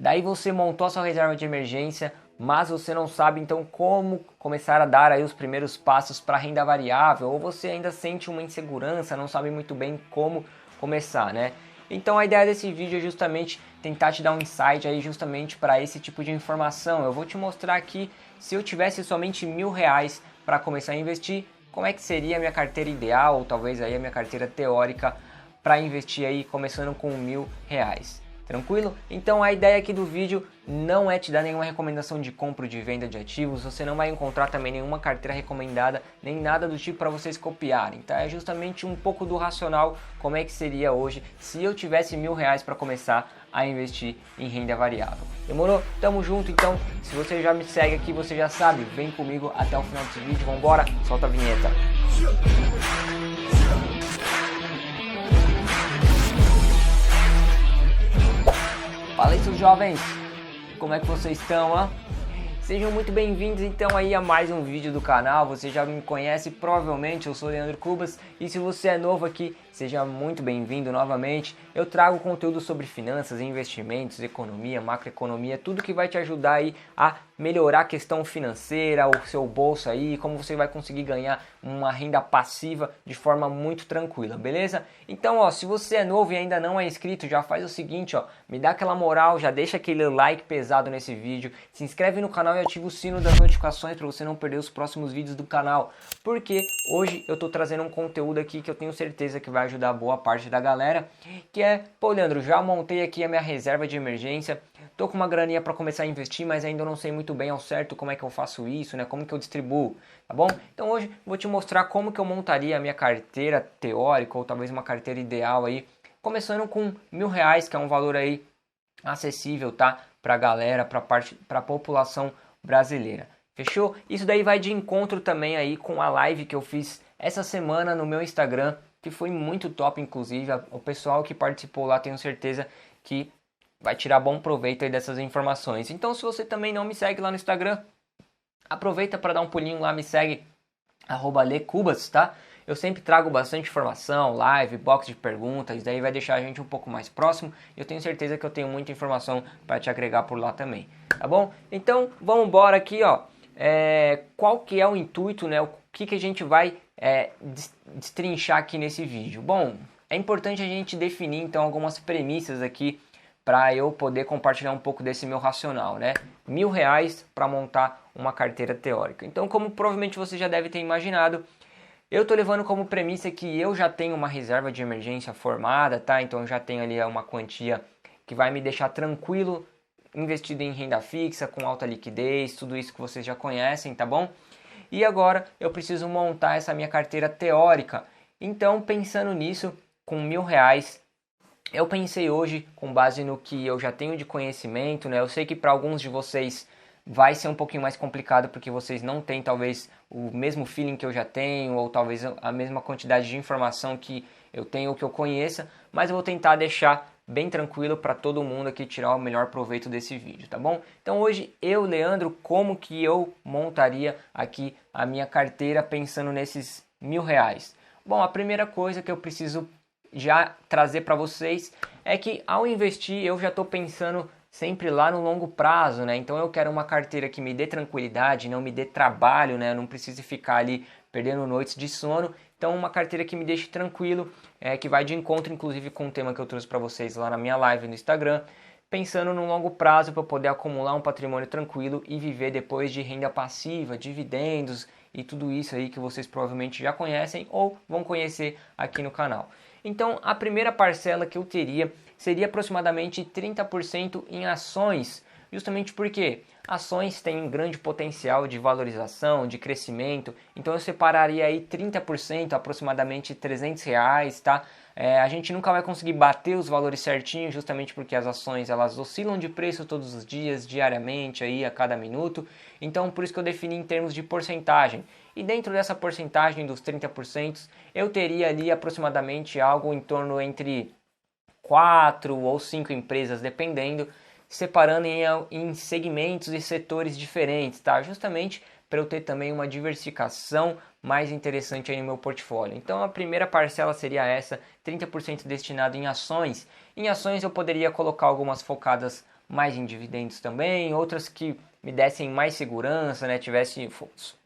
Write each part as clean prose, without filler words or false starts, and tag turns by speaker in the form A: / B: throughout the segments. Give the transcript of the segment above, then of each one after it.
A: Daí você montou a sua reserva de emergência, mas você não sabe então como começar a dar aí os primeiros passos para renda variável, ou você ainda sente uma insegurança, não sabe muito bem como começar, né? Então a ideia desse vídeo é justamente tentar te dar um insight aí justamente para esse tipo de informação. Eu vou te mostrar aqui, se eu tivesse somente R$1.000 para começar a investir, como é que seria a minha carteira ideal, ou talvez aí a minha carteira teórica para investir aí começando com R$1.000. Tranquilo? Então a ideia aqui do vídeo não é te dar nenhuma recomendação de compra ou de venda de ativos, você não vai encontrar também nenhuma carteira recomendada, nem nada do tipo para vocês copiarem, tá? É justamente um pouco do racional, como é que seria hoje se eu tivesse R$1.000 para começar a investir em renda variável. Demorou? Tamo junto, então se você já me segue aqui, você já sabe, vem comigo até o final desse vídeo, vambora, solta a vinheta. Fala aí, seus jovens, como é que vocês estão, ó? Sejam muito bem-vindos então aí a mais um vídeo do canal. Você já me conhece provavelmente, eu sou Leandro Cubas, e se você é novo aqui, seja muito bem-vindo novamente. Eu trago conteúdo sobre finanças, investimentos, economia, macroeconomia, tudo que vai te ajudar aí a melhorar a questão financeira, o seu bolso aí, como você vai conseguir ganhar uma renda passiva de forma muito tranquila, beleza? Então, ó, se você é novo e ainda não é inscrito, já faz o seguinte, ó, me dá aquela moral, já deixa aquele like pesado nesse vídeo, se inscreve no canal e ativa o sino das notificações para você não perder os próximos vídeos do canal, porque hoje eu tô trazendo um conteúdo aqui que eu tenho certeza que vai ajudar boa parte da galera, que é, pô, Leandro, já montei aqui a minha reserva de emergência, tô com uma graninha para começar a investir, mas ainda não sei muito bem ao certo como é que eu faço isso, né? Como que eu distribuo, tá bom? Então hoje vou te mostrar como que eu montaria a minha carteira teórica ou talvez uma carteira ideal aí, começando com R$1.000, que é um valor aí acessível, tá? Pra galera, pra população brasileira. Fechou? Isso daí vai de encontro também aí com a live que eu fiz essa semana no meu Instagram, que foi muito top, inclusive. O pessoal que participou lá, tenho certeza que vai tirar bom proveito aí dessas informações. Então, se você também não me segue lá no Instagram, aproveita para dar um pulinho lá, me segue, @lecubas, tá? Eu sempre trago bastante informação, live, box de perguntas, daí vai deixar a gente um pouco mais próximo. E eu tenho certeza que eu tenho muita informação para te agregar por lá também, tá bom? Então, vamos embora aqui, ó. Qual que é o intuito, né? O que a gente vai destrinchar aqui nesse vídeo? Bom, é importante a gente definir, então, algumas premissas aqui para eu poder compartilhar um pouco desse meu racional, né? R$1.000 para montar uma carteira teórica. Então, como provavelmente você já deve ter imaginado, eu estou levando como premissa que eu já tenho uma reserva de emergência formada, tá? Então eu já tenho ali uma quantia que vai me deixar tranquilo, investido em renda fixa, com alta liquidez, tudo isso que vocês já conhecem, tá bom? E agora eu preciso montar essa minha carteira teórica. Então, pensando nisso, com R$1.000, eu pensei hoje, com base no que eu já tenho de conhecimento, né? Eu sei que para alguns de vocês vai ser um pouquinho mais complicado porque vocês não têm talvez o mesmo feeling que eu já tenho, ou talvez a mesma quantidade de informação que eu tenho ou que eu conheça, mas eu vou tentar deixar bem tranquilo para todo mundo aqui tirar o melhor proveito desse vídeo, tá bom? Então hoje eu, Leandro, como que eu montaria aqui a minha carteira pensando nesses R$1.000? Bom, a primeira coisa que eu preciso já trazer para vocês é que ao investir eu já estou pensando sempre lá no longo prazo, né? Então eu quero uma carteira que me dê tranquilidade, não me dê trabalho, né? Eu não precise ficar ali perdendo noites de sono. Então uma carteira que me deixe tranquilo, que vai de encontro inclusive com o tema que eu trouxe para vocês lá na minha live no Instagram, pensando no longo prazo para poder acumular um patrimônio tranquilo e viver depois de renda passiva, dividendos e tudo isso aí que vocês provavelmente já conhecem ou vão conhecer aqui no canal. Então a primeira parcela que eu teria seria aproximadamente 30% em ações, justamente porque ações têm um grande potencial de valorização, de crescimento, então eu separaria aí 30%, aproximadamente R$300, tá? A gente nunca vai conseguir bater os valores certinhos, justamente porque as ações elas oscilam de preço todos os dias, diariamente, aí, a cada minuto, então por isso que eu defini em termos de porcentagem. E dentro dessa porcentagem dos 30%, eu teria ali aproximadamente algo em torno entre 4 ou 5 empresas, dependendo, separando em segmentos e setores diferentes, tá? Justamente para eu ter também uma diversificação mais interessante aí no meu portfólio. Então a primeira parcela seria essa, 30% destinado em ações. Em ações eu poderia colocar algumas focadas mais em dividendos também, outras que me dessem mais segurança, né,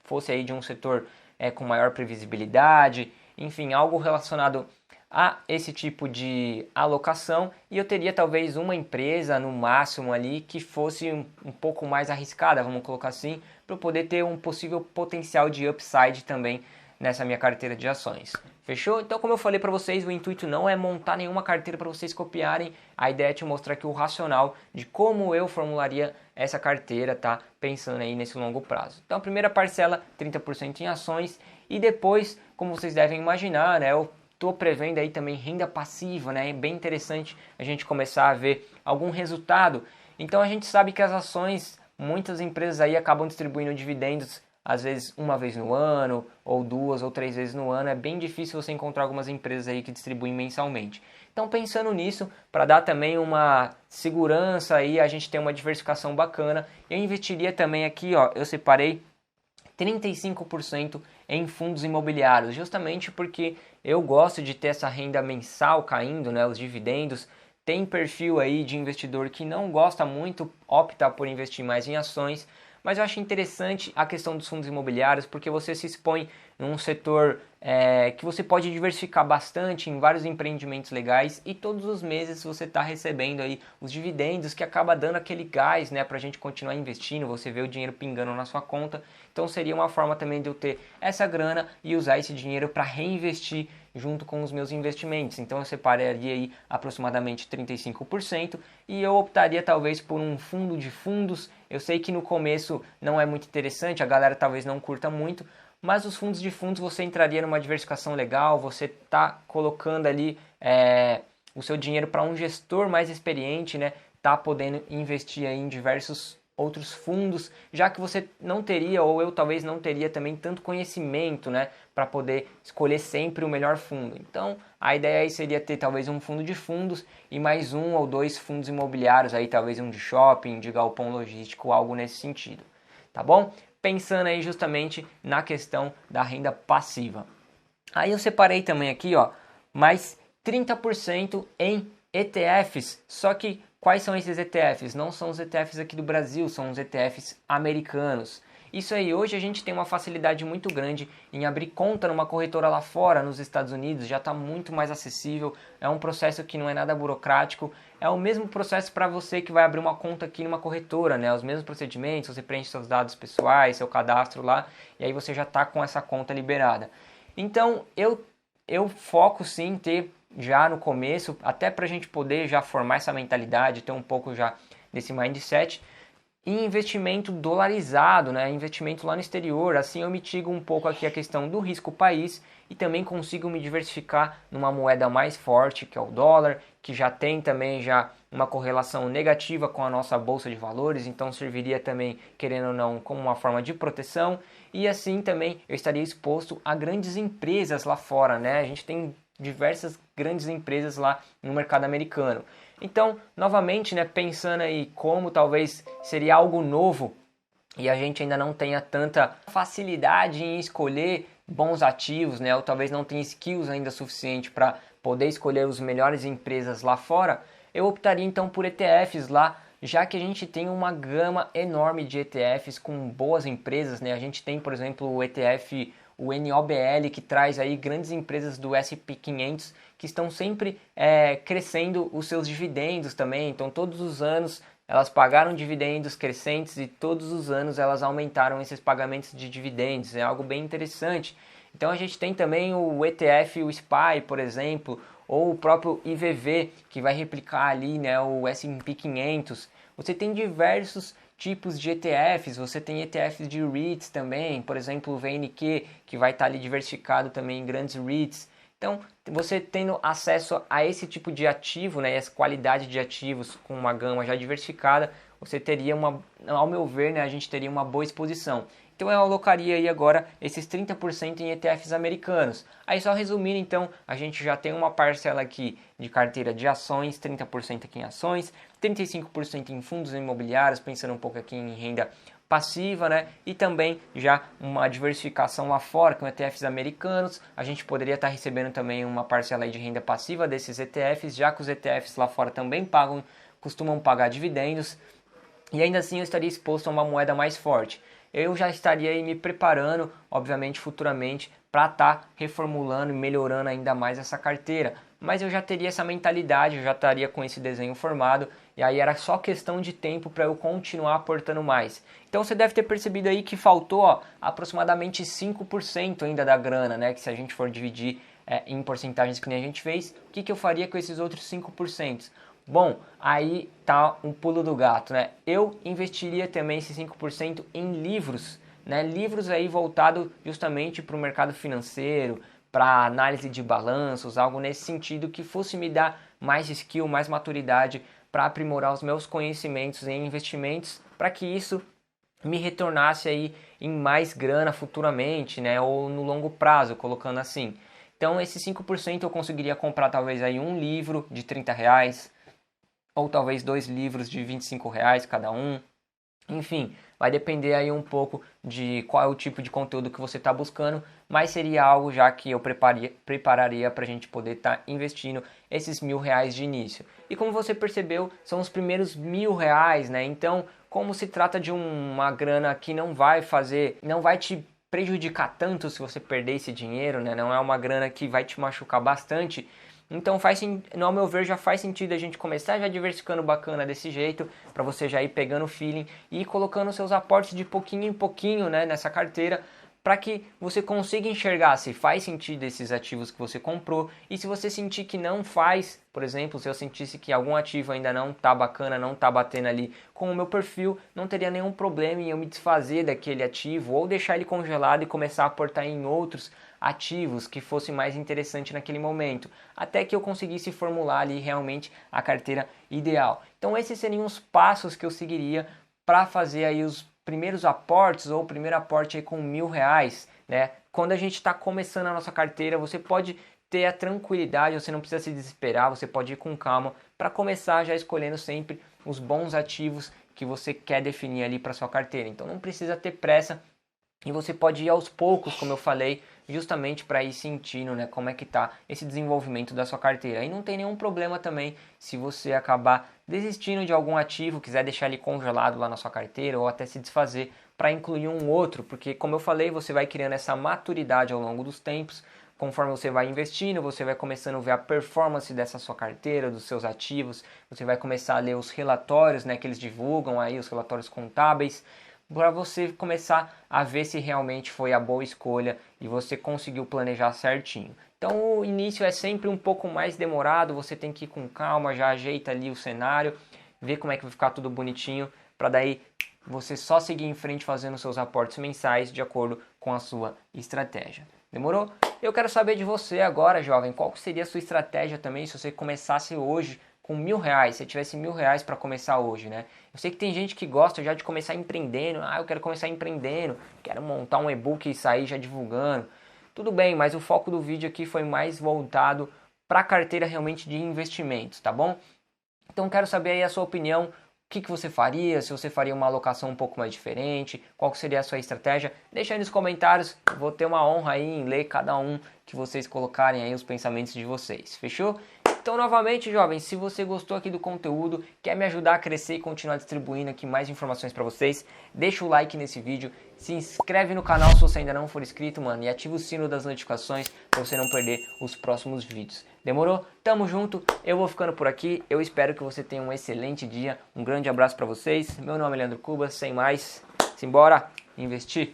A: fosse aí de um setor com maior previsibilidade, enfim, algo relacionado a esse tipo de alocação, e eu teria talvez uma empresa no máximo ali que fosse um pouco mais arriscada, vamos colocar assim, para eu poder ter um possível potencial de upside também nessa minha carteira de ações. Fechou? Então, como eu falei para vocês, o intuito não é montar nenhuma carteira para vocês copiarem, a ideia é te mostrar aqui o racional de como eu formularia essa carteira, tá? Pensando aí nesse longo prazo. Então, a primeira parcela, 30% em ações, e depois, como vocês devem imaginar, né, eu estou prevendo aí também renda passiva, né? É bem interessante a gente começar a ver algum resultado. Então a gente sabe que as ações, muitas empresas aí acabam distribuindo dividendos, às vezes uma vez no ano, ou 2 ou 3 vezes no ano. É bem difícil você encontrar algumas empresas aí que distribuem mensalmente. Então, pensando nisso, para dar também uma segurança aí, a gente tem uma diversificação bacana, eu investiria também aqui, ó, eu separei 35% em fundos imobiliários, justamente porque eu gosto de ter essa renda mensal caindo, né, os dividendos. Tem perfil aí de investidor que não gosta muito, opta por investir mais em ações, mas eu acho interessante a questão dos fundos imobiliários, porque você se expõe num setor que você pode diversificar bastante em vários empreendimentos legais, e todos os meses você está recebendo aí os dividendos, que acaba dando aquele gás, né, para a gente continuar investindo, você vê o dinheiro pingando na sua conta. Então seria uma forma também de eu ter essa grana e usar esse dinheiro para reinvestir junto com os meus investimentos. Então eu separaria aí aproximadamente 35% e eu optaria talvez por um fundo de fundos. Eu sei que no começo não é muito interessante, a galera talvez não curta muito, mas os fundos de fundos você entraria numa diversificação legal, você está colocando ali o seu dinheiro para um gestor mais experiente, né? Tá podendo investir aí em diversos outros fundos, já que você não teria, ou eu talvez não teria também tanto conhecimento, né, para poder escolher sempre o melhor fundo. Então, a ideia aí seria ter talvez um fundo de fundos e mais 1 ou 2 fundos imobiliários, aí talvez um de shopping, de galpão logístico, algo nesse sentido, tá bom? Pensando aí justamente na questão da renda passiva. Aí eu separei também aqui, ó, mais 30% em ETFs, só que quais são esses ETFs? Não são os ETFs aqui do Brasil, são os ETFs americanos. Isso aí, hoje a gente tem uma facilidade muito grande em abrir conta numa corretora lá fora, nos Estados Unidos, já está muito mais acessível, é um processo que não é nada burocrático, é o mesmo processo para você que vai abrir uma conta aqui numa corretora, né? Os mesmos procedimentos, você preenche seus dados pessoais, seu cadastro lá, e aí você já está com essa conta liberada. Então, eu foco sim em ter já no começo, até para a gente poder já formar essa mentalidade, ter um pouco já desse mindset, em investimento dolarizado, né? Investimento lá no exterior. Assim eu mitigo um pouco aqui a questão do risco país e também consigo me diversificar numa moeda mais forte, que é o dólar, que já tem também já uma correlação negativa com a nossa bolsa de valores, então serviria também, querendo ou não, como uma forma de proteção, e assim também eu estaria exposto a grandes empresas lá fora, né? A gente tem diversas grandes empresas lá no mercado americano. Então, novamente, né, pensando aí como talvez seria algo novo e a gente ainda não tenha tanta facilidade em escolher bons ativos, né, ou talvez não tenha skills ainda suficiente para poder escolher as melhores empresas lá fora, eu optaria então por ETFs lá, já que a gente tem uma gama enorme de ETFs com boas empresas, né? A gente tem, por exemplo, o ETF, o NOBL, que traz aí grandes empresas do S&P 500 que estão sempre crescendo os seus dividendos também. Então, todos os anos elas pagaram dividendos crescentes e todos os anos elas aumentaram esses pagamentos de dividendos. É algo bem interessante. Então, a gente tem também o ETF, o SPY, por exemplo, ou o próprio IVV, que vai replicar ali, né, o S&P 500. Você tem diversos tipos de ETFs, você tem ETFs de REITs também, por exemplo, o VNQ, que vai estar ali diversificado também em grandes REITs. Então, você tendo acesso a esse tipo de ativo, né, essa qualidade de ativos com uma gama já diversificada, você teria ao meu ver, né, a gente teria uma boa exposição. Então eu alocaria aí agora esses 30% em ETFs americanos. Aí só resumindo, então, a gente já tem uma parcela aqui de carteira de ações, 30% aqui em ações, 35% em fundos imobiliários, pensando um pouco aqui em renda passiva, né? E também já uma diversificação lá fora com ETFs americanos. A gente poderia estar recebendo também uma parcela aí de renda passiva desses ETFs, já que os ETFs lá fora também pagam costumam pagar dividendos, e ainda assim eu estaria exposto a uma moeda mais forte. Eu já estaria aí me preparando, obviamente futuramente, para estar reformulando e melhorando ainda mais essa carteira. Mas eu já teria essa mentalidade, eu já estaria com esse desenho formado, e aí era só questão de tempo para eu continuar aportando mais. Então você deve ter percebido aí que faltou aproximadamente 5% ainda da grana, né? Que se a gente for dividir em porcentagens que nem a gente fez, o que eu faria com esses outros 5%? Bom, aí tá um pulo do gato, né? Eu investiria também esses 5% em livros, né? Livros aí voltado justamente para o mercado financeiro, para análise de balanços, algo nesse sentido que fosse me dar mais skill, mais maturidade para aprimorar os meus conhecimentos em investimentos, para que isso me retornasse aí em mais grana futuramente, né? Ou no longo prazo, colocando assim. Então esses 5% eu conseguiria comprar talvez aí um livro de R$30, ou talvez 2 livros de R$25 cada um. Enfim, vai depender aí um pouco de qual é o tipo de conteúdo que você está buscando, mas seria algo já que eu prepararia para a gente poder estar investindo esses R$1.000 de início. E como você percebeu, são os primeiros R$1.000, né? Então, como se trata de uma grana que não vai te prejudicar tanto se você perder esse dinheiro, né? Não é uma grana que vai te machucar bastante. Então, ao meu ver, já faz sentido a gente começar já diversificando bacana desse jeito, para você já ir pegando o feeling e ir colocando seus aportes de pouquinho em pouquinho, né, nessa carteira, para que você consiga enxergar se faz sentido esses ativos que você comprou, e se você sentir que não faz, por exemplo, se eu sentisse que algum ativo ainda não tá bacana, não tá batendo ali com o meu perfil, não teria nenhum problema em eu me desfazer daquele ativo ou deixar ele congelado e começar a aportar em outros ativos que fosse mais interessante naquele momento, até que eu conseguisse formular ali realmente a carteira ideal. Então esses seriam os passos que eu seguiria para fazer aí os primeiros aportes, ou o primeiro aporte aí com R$1.000, né? Quando a gente está começando a nossa carteira, você pode ter a tranquilidade, você não precisa se desesperar, você pode ir com calma para começar já escolhendo sempre os bons ativos que você quer definir ali para sua carteira. Então não precisa ter pressa, e você pode ir aos poucos, como eu falei, justamente para ir sentindo, né, como é que tá esse desenvolvimento da sua carteira. E não tem nenhum problema também se você acabar desistindo de algum ativo, quiser deixar ele congelado lá na sua carteira, ou até se desfazer para incluir um outro, porque como eu falei, você vai criando essa maturidade ao longo dos tempos. Conforme você vai investindo, você vai começando a ver a performance dessa sua carteira, dos seus ativos, você vai começar a ler os relatórios, né, que eles divulgam aí, os relatórios contábeis, para você começar a ver se realmente foi a boa escolha e você conseguiu planejar certinho. Então o início é sempre um pouco mais demorado, você tem que ir com calma, já ajeita ali o cenário, ver como é que vai ficar tudo bonitinho, para daí você só seguir em frente fazendo seus aportes mensais de acordo com a sua estratégia. Demorou? Eu quero saber de você agora, jovem, qual seria a sua estratégia também se você começasse hoje com R$1.000, se tivesse R$1.000 para começar hoje, né? Eu sei que tem gente que gosta já de começar empreendendo. Eu quero começar empreendendo, quero montar um e-book e sair já divulgando. Tudo bem, mas o foco do vídeo aqui foi mais voltado para a carteira realmente de investimentos, tá bom? Então quero saber aí a sua opinião. O que você faria, se você faria uma alocação um pouco mais diferente, qual seria a sua estratégia? Deixa aí nos comentários, vou ter uma honra aí em ler cada um que vocês colocarem aí os pensamentos de vocês, fechou? Então novamente, jovens, se você gostou aqui do conteúdo, quer me ajudar a crescer e continuar distribuindo aqui mais informações para vocês, deixa o like nesse vídeo, se inscreve no canal se você ainda não for inscrito, mano, e ativa o sino das notificações para você não perder os próximos vídeos. Demorou? Tamo junto, eu vou ficando por aqui, eu espero que você tenha um excelente dia, um grande abraço para vocês, meu nome é Leandro Cubas, sem mais, simbora investir!